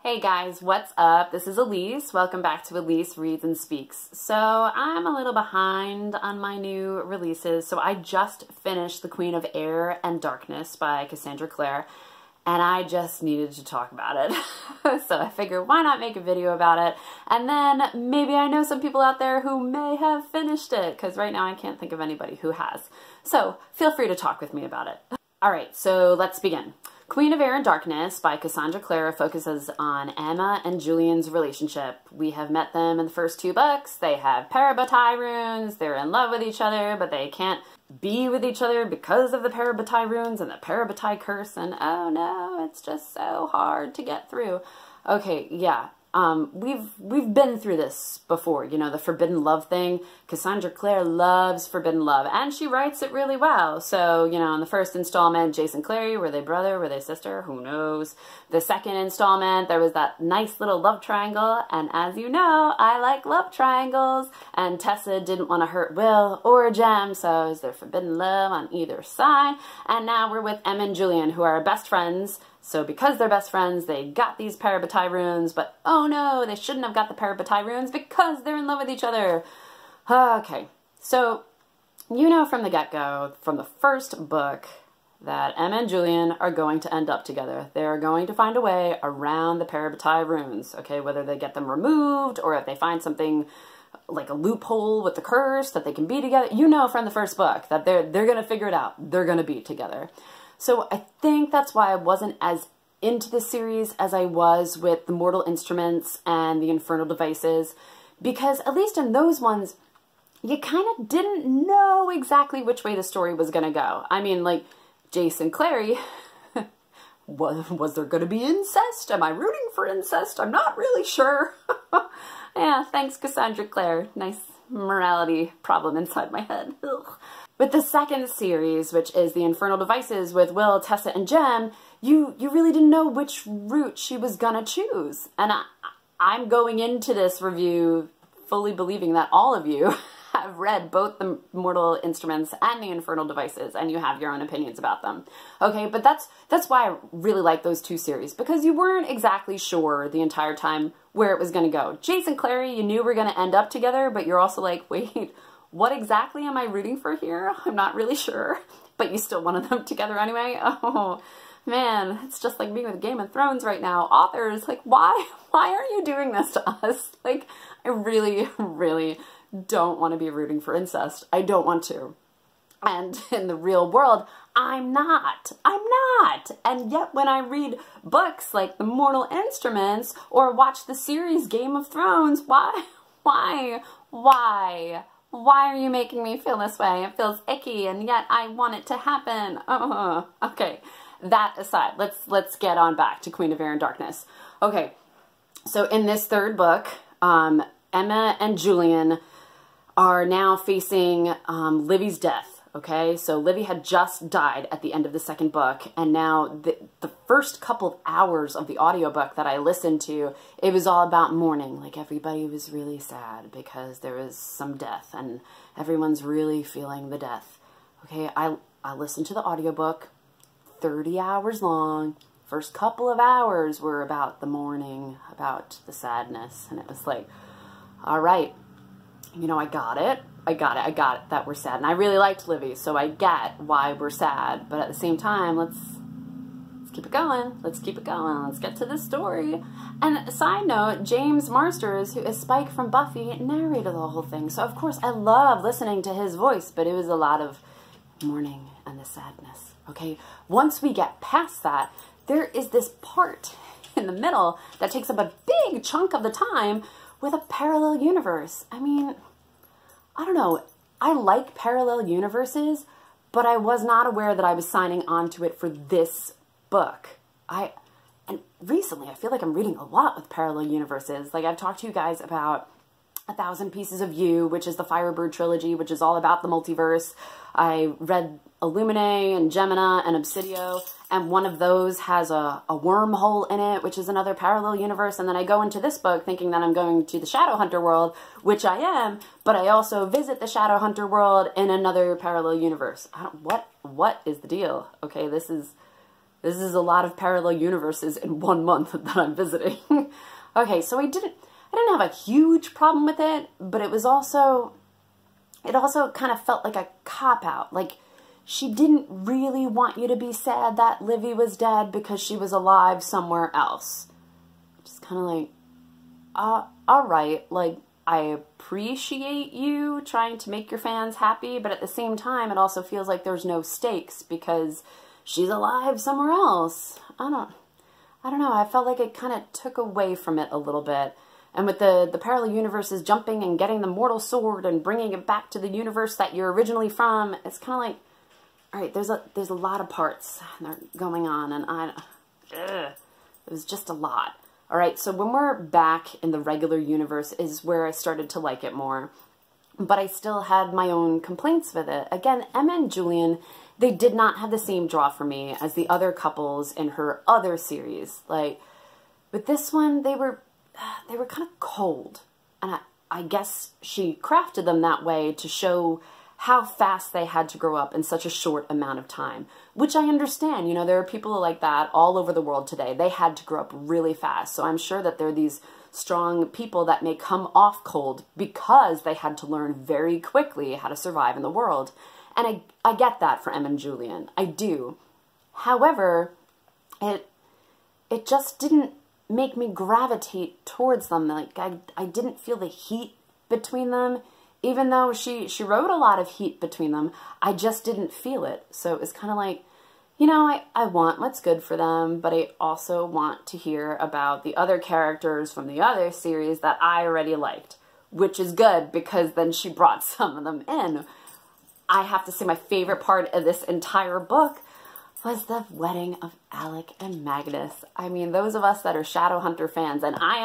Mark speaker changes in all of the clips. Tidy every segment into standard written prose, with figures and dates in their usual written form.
Speaker 1: Hey guys, what's up? This is Elise. Welcome back to Elise Reads and Speaks. So I'm a little behind on my new releases. So I just finished The Queen of Air and Darkness by Cassandra Clare, and I just needed to talk about it. So I figured, why not make a video about it? And then maybe I know some people out there who may have finished it, because right now I can't think of anybody who has. So feel free to talk with me about it. All right, so let's begin. Queen of Air and Darkness by Cassandra Clare focuses on Emma and Julian's relationship. We have met them in the first two books. They have parabatai runes. They're in love with each other, but they can't be with each other because of the parabatai runes and the parabatai curse. And oh no, it's just so hard to get through. Okay, yeah. We've been through this before, you know, the forbidden love thing. Cassandra Clare loves forbidden love, and she writes it really well. So, you know, in the first installment, Jason Clary, were they brother, were they sister? Who knows? The second installment, there was that nice little love triangle, and as you know, I like love triangles, and Tessa didn't want to hurt Will or Jem, so it was their forbidden love on either side. And now we're with Emma and Julian, who are best friends. So because they're best friends, they got these parabatai runes, but oh no, they shouldn't have got the parabatai runes because they're in love with each other. Okay, so you know from the get-go, from the first book, that Emma and Julian are going to end up together. They're going to find a way around the parabatai runes, okay, whether they get them removed or if they find something like a loophole with the curse that they can be together. You know from the first book that they're going to figure it out. They're going to be together. So I think that's why I wasn't as into the series as I was with the Mortal Instruments and the Infernal Devices, because at least in those ones, you kind of didn't know exactly which way the story was going to go. I mean, like, Jason Clary, was there going to be incest? Am I rooting for incest? I'm not really sure. Yeah, thanks Cassandra Clare. Nice morality problem inside my head. Ugh. With the second series, which is the Infernal Devices with Will, Tessa, and Jem, you really didn't know which route she was gonna choose. And I'm going into this review fully believing that all of you have read both the Mortal Instruments and the Infernal Devices, and you have your own opinions about them. Okay, but that's why I really like those two series, because you weren't exactly sure the entire time where it was gonna go. Jason Clary, you knew were gonna end up together, but you're also like, wait, what exactly am I rooting for here? I'm not really sure, but you still wanted them together anyway? Oh, man, it's just like me with Game of Thrones right now. Authors, like, why are you doing this to us? Like, I really, really don't want to be rooting for incest. I don't want to. And in the real world, I'm not. And yet when I read books like The Mortal Instruments or watch the series Game of Thrones, why are you making me feel this way? It feels icky, and yet I want it to happen. Okay, that aside, let's get on back to Queen of Air and Darkness. Okay, so in this third book, Emma and Julian are now facing Livy's death. Okay, so Livy had just died at the end of the second book, and now the first couple of hours of the audiobook that I listened to, it was all about mourning. Like, everybody was really sad because there was some death, and everyone's really feeling the death. Okay, I listened to the audiobook, 30 hours long. First couple of hours were about the mourning, about the sadness, and it was like, all right, you know, I got it that we're sad. And I really liked Livy, so I get why we're sad. But at the same time, let's keep it going. Let's keep it going. Let's get to the story. And side note, James Marsters, who is Spike from Buffy, narrated the whole thing. So of course I love listening to his voice, but it was a lot of mourning and the sadness. Okay, once we get past that, there is this part in the middle that takes up a big chunk of the time with a parallel universe. I mean, I don't know, I like parallel universes, but I was not aware that I was signing on to it for this book. And recently I feel like I'm reading a lot with parallel universes. Like, I've talked to you guys about 1,000 Pieces of You, which is the Firebird trilogy, which is all about the multiverse. I read Illuminae and Gemina and Obsidio, and one of those has a wormhole in it, which is another parallel universe. And then I go into this book thinking that I'm going to the Shadowhunter world, which I am, but I also visit the Shadowhunter world in another parallel universe. What is the deal? Okay, this is This is a lot of parallel universes in 1 month that I'm visiting. Okay, so I didn't have a huge problem with it, but it also kind of felt like a cop-out. Like, she didn't really want you to be sad that Livy was dead because she was alive somewhere else. Just kind of like, all right, like, I appreciate you trying to make your fans happy, but at the same time, it also feels like there's no stakes because she's alive somewhere else. I don't know. I felt like it kind of took away from it a little bit. And with the parallel universes jumping and getting the mortal sword and bringing it back to the universe that you're originally from, it's kind of like, all right, there's a lot of parts that are going on, and it was just a lot. All right, so when we're back in the regular universe is where I started to like it more. But I still had my own complaints with it. Again, Emma and Julian, they did not have the same draw for me as the other couples in her other series. Like, with this one, they were kind of cold. And I guess she crafted them that way to show how fast they had to grow up in such a short amount of time, which I understand. You know, there are people like that all over the world today. They had to grow up really fast. So I'm sure that there are these strong people that may come off cold because they had to learn very quickly how to survive in the world. And I get that for Emma and Julian. I do. However, it just didn't make me gravitate towards them. Like, I didn't feel the heat between them. Even though she wrote a lot of heat between them, I just didn't feel it. So it was kind of like, you know, I want what's good for them, but I also want to hear about the other characters from the other series that I already liked, which is good because then she brought some of them in. I have to say my favorite part of this entire book was the wedding of Alec and Magnus. I mean, those of us that are Shadowhunter fans, and I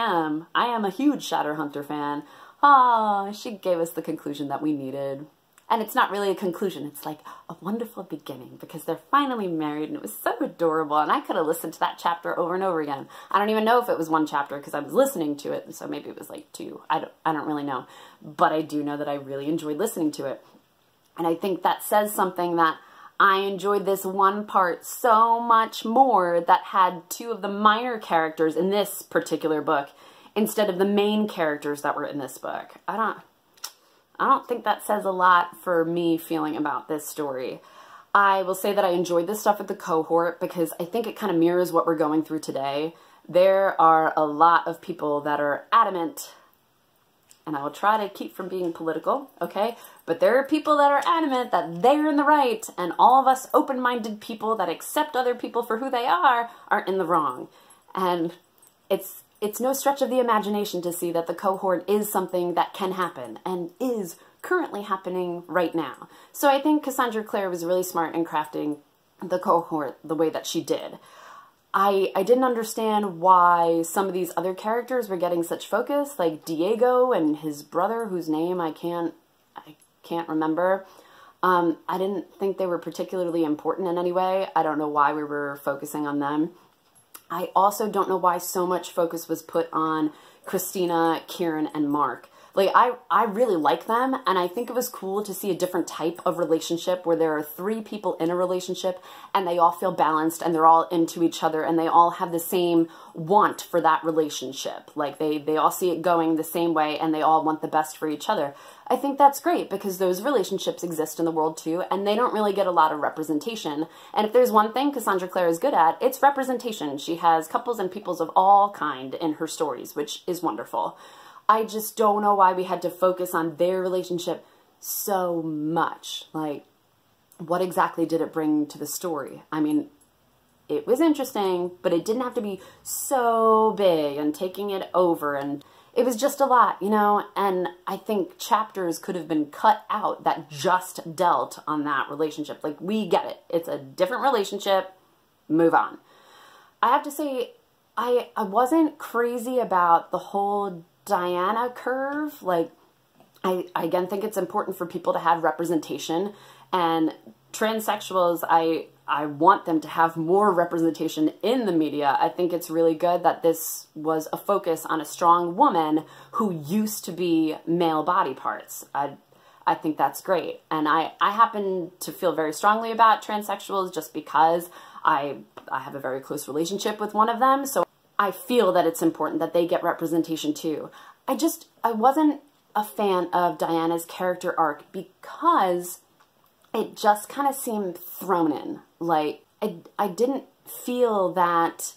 Speaker 1: am a huge Shadowhunter fan. Oh, she gave us the conclusion that we needed. And it's not really a conclusion. It's like a wonderful beginning because they're finally married and it was so adorable. And I could have listened to that chapter over and over again. I don't even know if it was one chapter because I was listening to it. So maybe it was like 2. I don't really know. But I do know that I really enjoyed listening to it. And I think that says something that I enjoyed this one part so much more that had 2 of the minor characters in this particular book instead of the main characters that were in this book. I don't think that says a lot for me feeling about this story. I will say that I enjoyed this stuff with the cohort because I think it kind of mirrors what we're going through today. There are a lot of people that are adamant, and I will try to keep from being political, okay? But there are people that are adamant that they're in the right, and all of us open-minded people that accept other people for who they are in the wrong. And it's no stretch of the imagination to see that the cohort is something that can happen and is currently happening right now. So I think Cassandra Clare was really smart in crafting the cohort the way that she did. I didn't understand why some of these other characters were getting such focus, like Diego and his brother, whose name I can't remember. I didn't think they were particularly important in any way. I don't know why we were focusing on them. I also don't know why so much focus was put on Christina, Kieran, and Mark. Like, I really like them, and I think it was cool to see a different type of relationship where there are 3 people in a relationship, and they all feel balanced, and they're all into each other, and they all have the same want for that relationship. Like, they all see it going the same way, and they all want the best for each other. I think that's great, because those relationships exist in the world too, and they don't really get a lot of representation. And if there's one thing Cassandra Clare is good at, it's representation. She has couples and peoples of all kind in her stories, which is wonderful. I just don't know why we had to focus on their relationship so much. Like, what exactly did it bring to the story? I mean, it was interesting, but it didn't have to be so big and taking it over, and it was just a lot, you know, and I think chapters could have been cut out that just dealt on that relationship. Like, we get it. It's a different relationship. Move on. I have to say, I wasn't crazy about the whole Diana curve. Like, I again think it's important for people to have representation, and transsexuals, I want them to have more representation in the media. I think it's really good that this was a focus on a strong woman who used to be male body parts. I think that's great. And I happen to feel very strongly about transsexuals just because I I have a very close relationship with one of them, so I feel that it's important that they get representation too. I wasn't a fan of Diana's character arc because it just kind of seemed thrown in. Like, I didn't feel that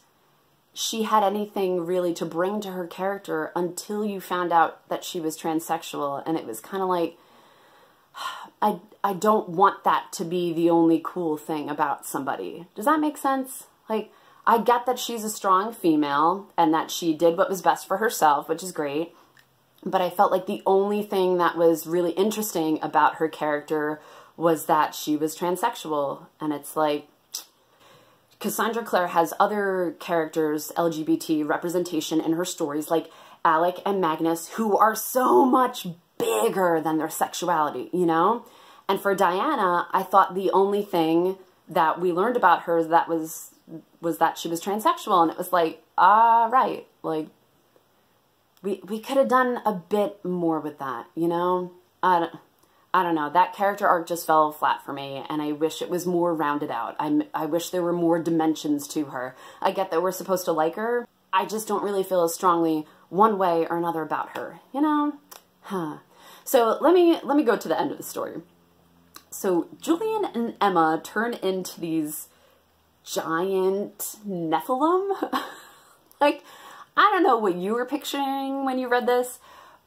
Speaker 1: she had anything really to bring to her character until you found out that she was transsexual, and it was kind of like, I don't want that to be the only cool thing about somebody. Does that make sense? Like, I get that she's a strong female and that she did what was best for herself, which is great, but I felt like the only thing that was really interesting about her character was that she was transsexual. And it's like, Cassandra Clare has other characters, LGBT representation in her stories, like Alec and Magnus, who are so much bigger than their sexuality, you know? And for Diana, I thought the only thing that we learned about her that was that she was transsexual, and it was like, right, like, we could have done a bit more with that, you know? I don't know. That character arc just fell flat for me, and I wish it was more rounded out. I wish there were more dimensions to her. I get that we're supposed to like her. I just don't really feel as strongly one way or another about her, you know? So let me go to the end of the story. So Julian and Emma turn into these giant Nephilim. Like, I don't know what you were picturing when you read this,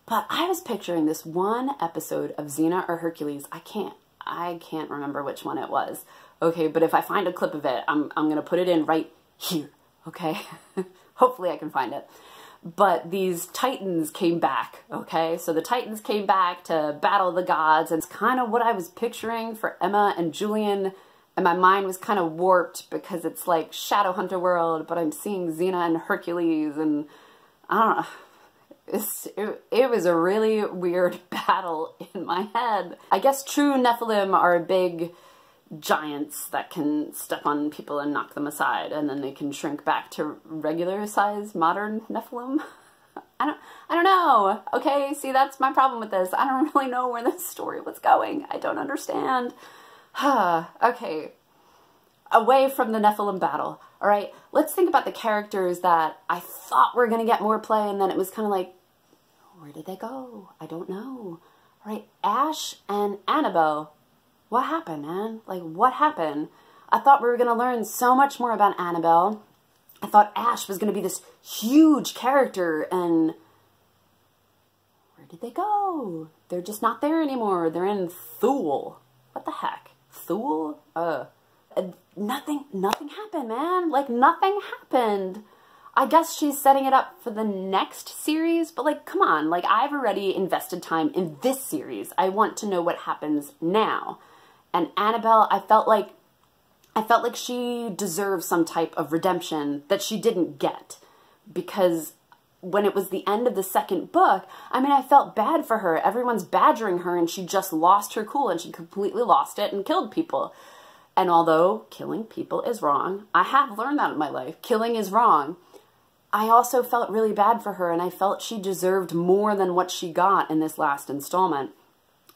Speaker 1: but I was picturing this one episode of Xena or Hercules. I can't remember which one it was. Okay, but if I find a clip of it, I'm going to put it in right here, okay? Hopefully I can find it. But these Titans came back, okay? So the Titans came back to battle the gods, and it's kind of what I was picturing for Emma and Julian, and my mind was kind of warped because it's like Shadowhunter world, but I'm seeing Xena and Hercules, and I don't know. It was a really weird battle in my head. I guess true Nephilim are big giants that can step on people and knock them aside, and then they can shrink back to regular size modern Nephilim. I don't know. Okay, see, that's my problem with this. I don't really know where this story was going. I don't understand. Okay, away from the Nephilim battle. All right, let's think about the characters that I thought were going to get more play, and then it was kind of like, where did they go? I don't know. All right, Ash and Annabelle. What happened, man? Like, what happened? I thought we were going to learn so much more about Annabelle. I thought Ash was going to be this huge character, and where did they go? They're just not there anymore. They're in Thule. What the heck? Thule? Nothing happened, man. Like, nothing happened. I guess she's setting it up for the next series, but like, come on. Like, I've already invested time in this series. I want to know what happens now. And Annabelle, I felt like she deserved some type of redemption that she didn't get, because when it was the end of the second book, I mean, I felt bad for her. Everyone's badgering her, and she just lost her cool, and she completely lost it and killed people. And although killing people is wrong, I have learned that in my life. Killing is wrong. I also felt really bad for her, and I felt she deserved more than what she got in this last installment.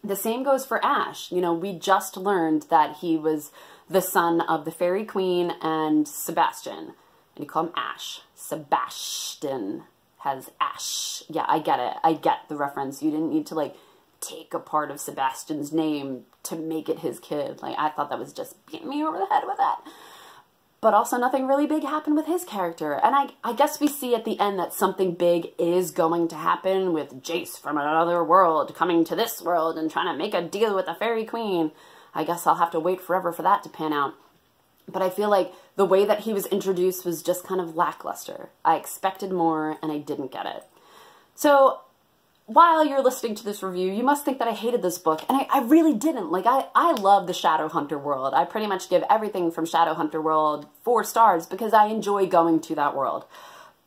Speaker 1: The same goes for Ash. You know, we just learned that he was the son of the Fairy Queen and Sebastian. And you call him Ash. Sebastian has Ash. Yeah, I get it. I get the reference. You didn't need to, like, take a part of Sebastian's name to make it his kid. Like, I thought that was just beating me over the head with that. But also nothing really big happened with his character. And I guess we see at the end that something big is going to happen with Jace from another world coming to this world and trying to make a deal with the Fairy Queen. I guess I'll have to wait forever for that to pan out. But I feel like the way that he was introduced was just kind of lackluster. I expected more, and I didn't get it. So while you're listening to this review, you must think that I hated this book, and I really didn't. Like, I love the Shadowhunter world. I pretty much give everything from Shadowhunter world 4 stars because I enjoy going to that world.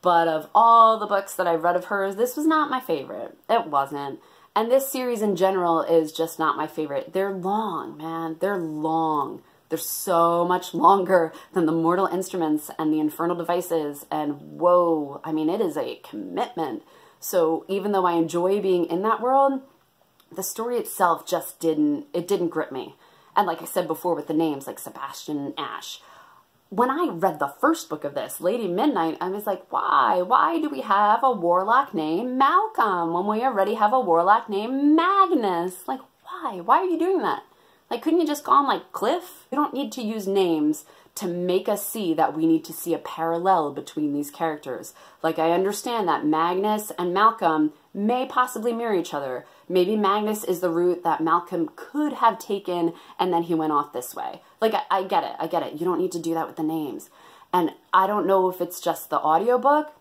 Speaker 1: But of all the books that I've read of hers, this was not my favorite. It wasn't. And this series in general is just not my favorite. They're long, man. They're long. They're so much longer than the Mortal Instruments and the Infernal Devices, and whoa, I mean, it is a commitment. So even though I enjoy being in that world, the story itself just didn't grip me. And like I said before with the names, like Sebastian and Ash, when I read the first book of this, Lady Midnight, I was like, why? Why do we have a warlock named Malcolm when we already have a warlock named Magnus? Like, why? Why are you doing that? Like, couldn't you just call him, like, Cliff? You don't need to use names to make us see that we need to see a parallel between these characters. Like, I understand that Magnus and Malcolm may possibly mirror each other. Maybe Magnus is the route that Malcolm could have taken, and then he went off this way. Like, I get it. I get it. You don't need to do that with the names. And I don't know if it's just the audiobook.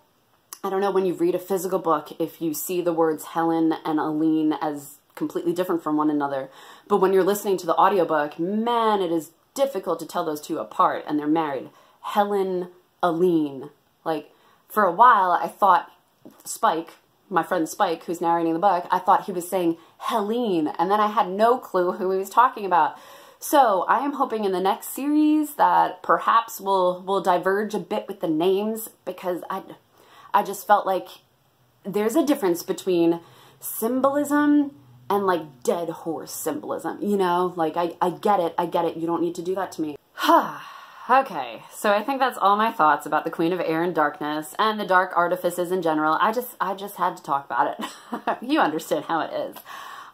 Speaker 1: I don't know when you read a physical book if you see the words Helen and Aline as completely different from one another. But when you're listening to the audiobook, man, it is difficult to tell those two apart, and they're married. Helen, Aline. Like, for a while, I thought Spike, my friend Spike, who's narrating the book, I thought he was saying Helene, and then I had no clue who he was talking about. So I am hoping in the next series that perhaps we'll diverge a bit with the names, because I just felt like there's a difference between symbolism and like dead horse symbolism, you know? Like, I get it, you don't need to do that to me. Okay, so I think that's all my thoughts about the Queen of Air and Darkness and the dark artifices in general. I just had to talk about it. You understand how it is.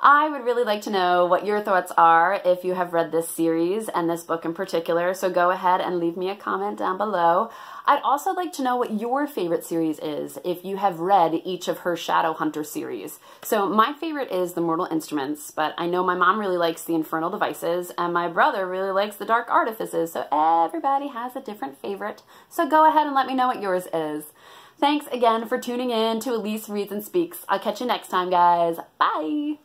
Speaker 1: I would really like to know what your thoughts are if you have read this series and this book in particular, so go ahead and leave me a comment down below. I'd also like to know what your favorite series is if you have read each of her Shadowhunter series. So my favorite is The Mortal Instruments, but I know my mom really likes The Infernal Devices and my brother really likes The Dark Artifices, so everybody has a different favorite. So go ahead and let me know what yours is. Thanks again for tuning in to Elise Reads and Speaks. I'll catch you next time, guys. Bye!